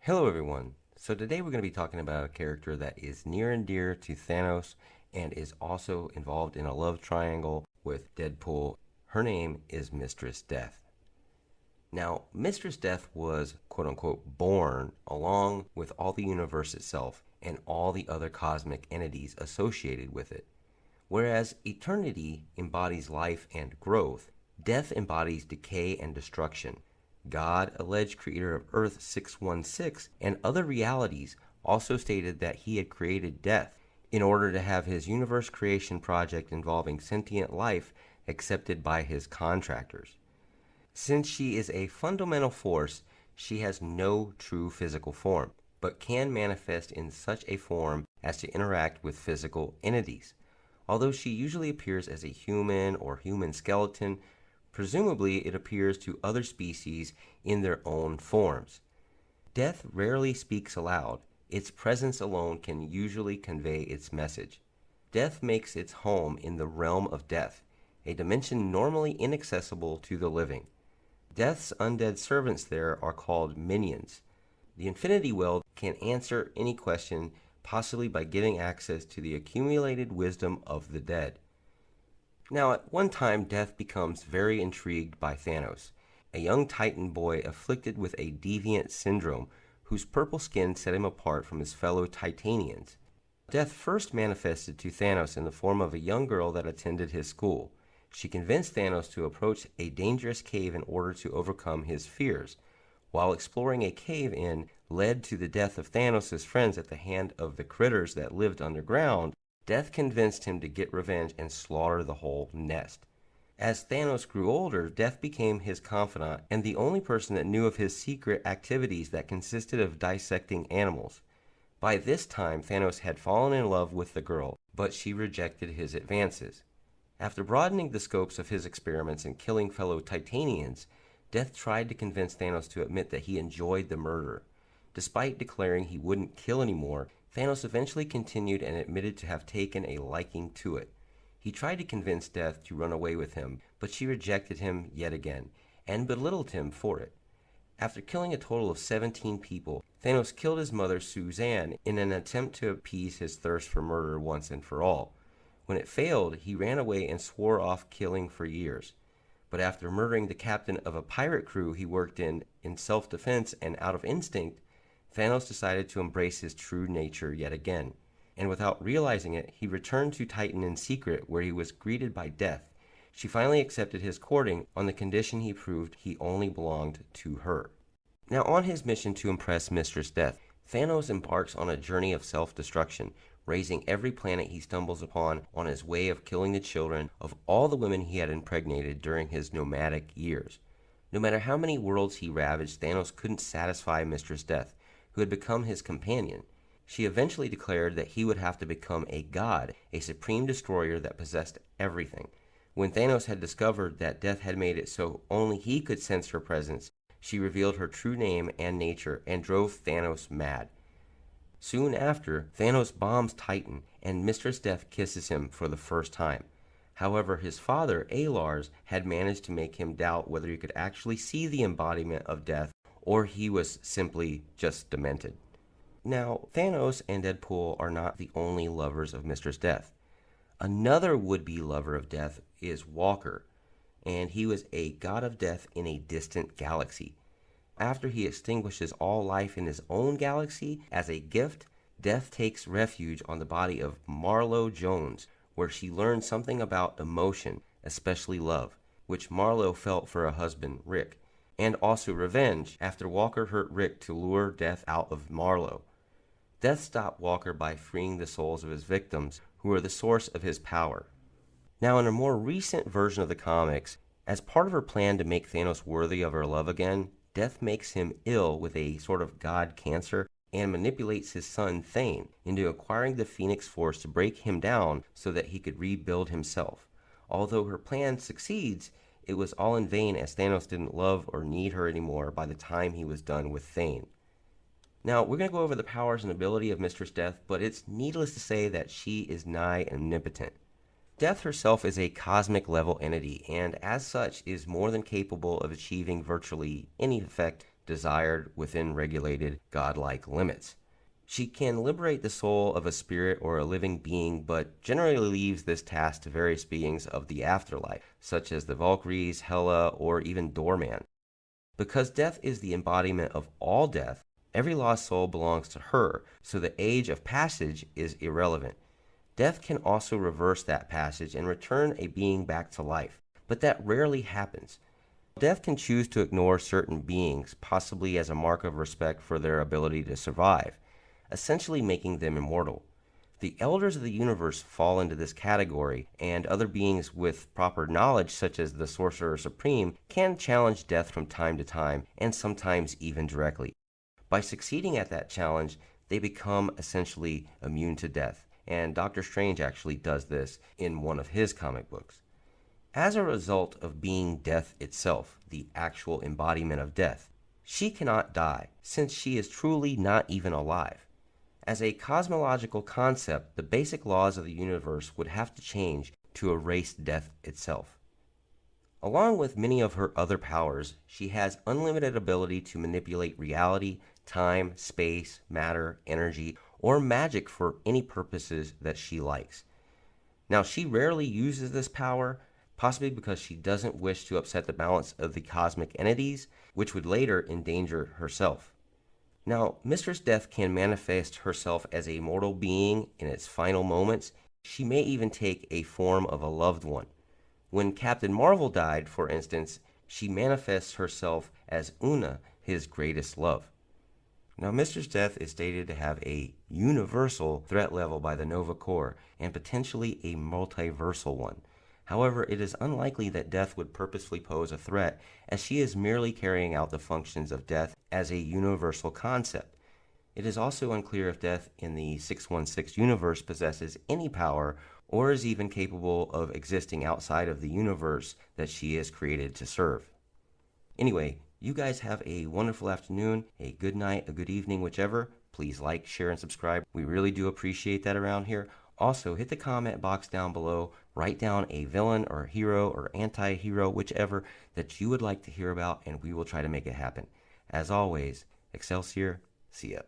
Hello everyone. So today we're going to be talking about a character that is near and dear to Thanos and is also involved in a love triangle with Deadpool. Her name is Mistress Death. Now, Mistress Death was quote unquote born along with all the universe itself and all the other cosmic entities associated with it. Whereas eternity embodies life and growth, death embodies decay and destruction. God, alleged creator of Earth 616 and other realities, also stated that he had created death in order to have his universe creation project involving sentient life accepted by his contractors. Since she is a fundamental force, she has no true physical form, but can manifest in such a form as to interact with physical entities. Although she usually appears as a human or human skeleton, presumably it appears to other species in their own forms. Death rarely speaks aloud. Its presence alone can usually convey its message. Death makes its home in the realm of death, a dimension normally inaccessible to the living. Death's undead servants there are called minions. The Infinity Well can answer any question, possibly by giving access to the accumulated wisdom of the dead. Now, at one time, Death becomes very intrigued by Thanos, a young Titan boy afflicted with a deviant syndrome whose purple skin set him apart from his fellow Titanians. Death first manifested to Thanos in the form of a young girl that attended his school. She convinced Thanos to approach a dangerous cave in order to overcome his fears. While exploring a cave-in led to the death of Thanos' friends at the hand of the critters that lived underground, Death convinced him to get revenge and slaughter the whole nest. As Thanos grew older, Death became his confidant and the only person that knew of his secret activities that consisted of dissecting animals. By this time, Thanos had fallen in love with the girl, but she rejected his advances. After broadening the scopes of his experiments and killing fellow Titanians, Death tried to convince Thanos to admit that he enjoyed the murder. Despite declaring he wouldn't kill anymore, Thanos eventually continued and admitted to have taken a liking to it. He tried to convince Death to run away with him, but she rejected him yet again, and belittled him for it. After killing a total of 17 people, Thanos killed his mother Suzanne in an attempt to appease his thirst for murder once and for all. When it failed, he ran away and swore off killing for years. But after murdering the captain of a pirate crew he worked in self-defense and out of instinct, Thanos decided to embrace his true nature yet again, and without realizing it, he returned to Titan in secret where he was greeted by Death. She finally accepted his courting on the condition he proved he only belonged to her. Now, on his mission to impress Mistress Death, Thanos embarks on a journey of self-destruction, razing every planet he stumbles upon on his way of killing the children of all the women he had impregnated during his nomadic years. No matter how many worlds he ravaged, Thanos couldn't satisfy Mistress Death, who had become his companion. She eventually declared that he would have to become a god, a supreme destroyer that possessed everything. When Thanos had discovered that Death had made it so only he could sense her presence, she revealed her true name and nature and drove Thanos mad. Soon after, Thanos bombs Titan, and Mistress Death kisses him for the first time. However, his father, Alars, had managed to make him doubt whether he could actually see the embodiment of death or he was simply just demented. Now, Thanos and Deadpool are not the only lovers of Mistress Death. Another would-be lover of death is Walker, and he was a god of death in a distant galaxy. After he extinguishes all life in his own galaxy as a gift, Death takes refuge on the body of Marlowe Jones, where she learns something about emotion, especially love, which Marlowe felt for her husband, Rick, and also revenge after Walker hurt Rick to lure Death out of Marlowe. Death stopped Walker by freeing the souls of his victims, who were the source of his power. Now, in a more recent version of the comics, as part of her plan to make Thanos worthy of her love again, Death makes him ill with a sort of god cancer and manipulates his son Thane into acquiring the Phoenix Force to break him down so that he could rebuild himself. Although her plan succeeds, it was all in vain as Thanos didn't love or need her anymore by the time he was done with Thane. Now, we're going to go over the powers and ability of Mistress Death, but it's needless to say that she is nigh omnipotent. Death herself is a cosmic level entity, and as such is more than capable of achieving virtually any effect desired within regulated godlike limits. She can liberate the soul of a spirit or a living being, but generally leaves this task to various beings of the afterlife, such as the Valkyries, Hela, or even Doorman. Because death is the embodiment of all death, every lost soul belongs to her, so the age of passage is irrelevant. Death can also reverse that passage and return a being back to life, but that rarely happens. Death can choose to ignore certain beings, possibly as a mark of respect for their ability to survive, essentially making them immortal. The elders of the universe fall into this category, and other beings with proper knowledge, such as the Sorcerer Supreme, can challenge death from time to time, and sometimes even directly. By succeeding at that challenge, they become essentially immune to death, and Doctor Strange actually does this in one of his comic books. As a result of being death itself, the actual embodiment of death, she cannot die, since she is truly not even alive. As a cosmological concept, the basic laws of the universe would have to change to erase death itself. Along with many of her other powers, she has unlimited ability to manipulate reality, time, space, matter, energy, or magic for any purposes that she likes. Now, she rarely uses this power, possibly because she doesn't wish to upset the balance of the cosmic entities, which would later endanger herself. Now, Mistress Death can manifest herself as a mortal being in its final moments. She may even take a form of a loved one. When Captain Marvel died, for instance, she manifests herself as Una, his greatest love. Now, Mistress Death is stated to have a universal threat level by the Nova Corps, and potentially a multiversal one. However, it is unlikely that Death would purposefully pose a threat, as she is merely carrying out the functions of Death as a universal concept. It is also unclear if Death in the 616 universe possesses any power, or is even capable of existing outside of the universe that she is created to serve. Anyway, you guys have a wonderful afternoon, a good night, a good evening, whichever. Please like, share, and subscribe. We really do appreciate that around here. Also, hit the comment box down below. Write down a villain or hero or anti-hero, whichever, that you would like to hear about, and we will try to make it happen. As always, Excelsior, see ya.